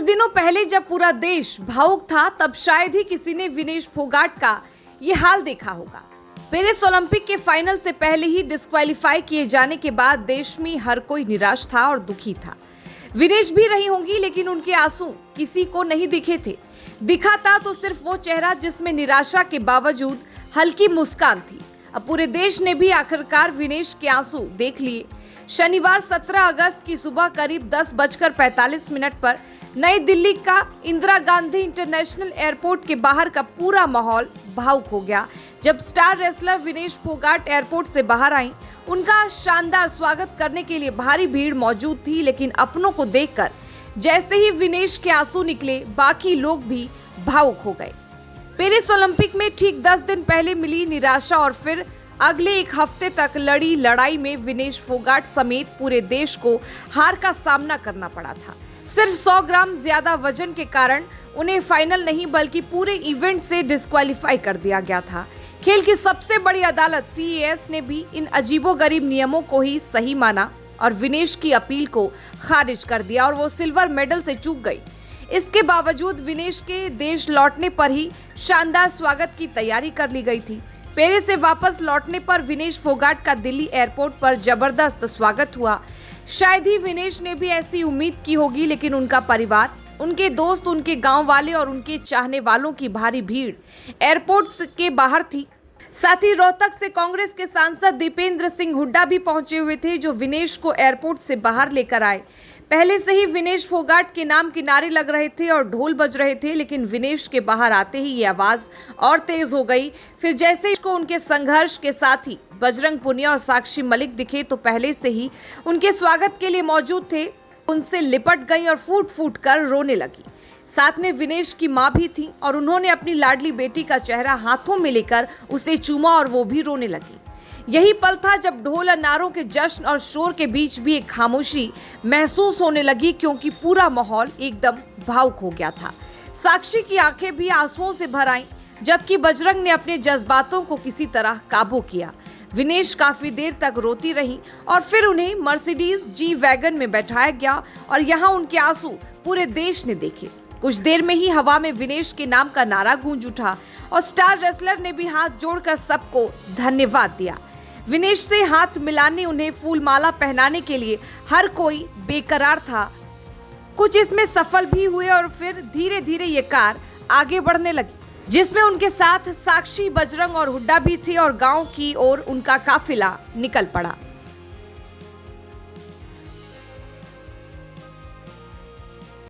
दिनों पहले जब पूरा देश भावुक था, तब शायद ही किसी ने विनेश फोगाट का ये हाल देखा होगा। पेरिस ओलंपिक के फाइनल से पहले ही डिस्क्वालीफाई किए जाने के बाद देश में हर कोई निराश था और दुखी था। विनेश भी रही होंगी, लेकिन उनके आंसू किसी को नहीं दिखे थे। दिखा था तो सिर्फ वो चेहरा जिसमें निराशा के बावजूद हल्की मुस्कान थी। अब पूरे देश ने भी आखिरकार विनेश के आंसू देख लिए। शनिवार 17 अगस्त की सुबह करीब 10:45 पर नई दिल्ली का इंदिरा गांधी इंटरनेशनल एयरपोर्ट के बाहर का पूरा माहौल भावुक हो गया। जब star wrestler Vinesh Phogat airport से बाहर आई, उनका शानदार स्वागत करने के लिए भारी भीड़ मौजूद थी। लेकिन अपनों को देखकर जैसे ही विनेश के आंसू निकले, बाकी लोग भी भावुक हो गए। पेरिस ओलंपिक में ठीक 10 दिन पहले मिली निराशा और फिर अगले एक हफ्ते तक लड़ी लड़ाई में विनेश फोगाट समेत पूरे देश को हार का सामना करना पड़ा था। सिर्फ 100 ग्राम ज्यादा वजन के कारण उन्हें फाइनल नहीं बल्कि पूरे इवेंट से डिस्क्वालीफाई कर दिया गया था। खेल की सबसे बड़ी अदालत CAS ने भी इन अजीबोगरीब नियमों को ही सही माना और विनेश की अपील को खारिज कर दिया और वो सिल्वर मेडल से चूक गई। इसके बावजूद विनेश के देश लौटने पर ही शानदार स्वागत की तैयारी कर ली गई थी। पेरिस से वापस लौटने पर विनेश फोगाट का दिल्ली एयरपोर्ट पर जबरदस्त स्वागत हुआ। शायद ही विनेश ने भी ऐसी उम्मीद की होगी, लेकिन उनका परिवार, उनके दोस्त, उनके गांव वाले और उनके चाहने वालों की भारी भीड़ एयरपोर्ट के बाहर थी। साथ ही रोहतक से कांग्रेस के सांसद दीपेंद्र सिंह हुड्डा भी पहुंचे हुए थे, जो विनेश को एयरपोर्ट से बाहर लेकर आए। पहले से ही विनेश फोगाट के नाम के नारे लग रहे थे और ढोल बज रहे थे, लेकिन विनेश के बाहर आते ही ये आवाज और तेज हो गई। फिर जैसे को उनके संघर्ष के साथी बजरंग पुनिया और साक्षी मलिक दिखे, तो पहले से ही उनके स्वागत के लिए मौजूद थे, उनसे लिपट गई और फूट फूट कर रोने लगी। साथ में विनेश की मां भी थी और उन्होंने अपनी लाडली बेटी का चेहरा हाथों में लेकर उसे चूमा और वो भी रोने लगी। यही पल था जब ढोल और नारों के जश्न और शोर के बीच भी एक खामोशी महसूस होने लगी, क्योंकि पूरा माहौल एकदम भावुक हो गया था। साक्षी की आंखें भी आंसुओं से भर आईं, जबकि बजरंग ने अपने जज्बातों को किसी तरह काबू किया। विनेश काफी देर तक रोती रही और फिर उन्हें मर्सिडीज G-वैगन में बैठाया गया और यहाँ उनके आंसू पूरे देश ने देखे। कुछ देर में ही हवा में विनेश के नाम का नारा गूंज उठा और स्टार रेसलर ने भी हाथ जोड़कर सबको धन्यवाद दिया। विनेश से हाथ मिलाने, उन्हें फूल माला पहनाने के लिए हर कोई बेकरार था। कुछ इसमें सफल भी हुए और फिर धीरे धीरे ये कार आगे बढ़ने लगी, जिसमें उनके साथ साक्षी, बजरंग और हुड्डा भी थे और गांव की ओर उनका काफिला निकल पड़ा।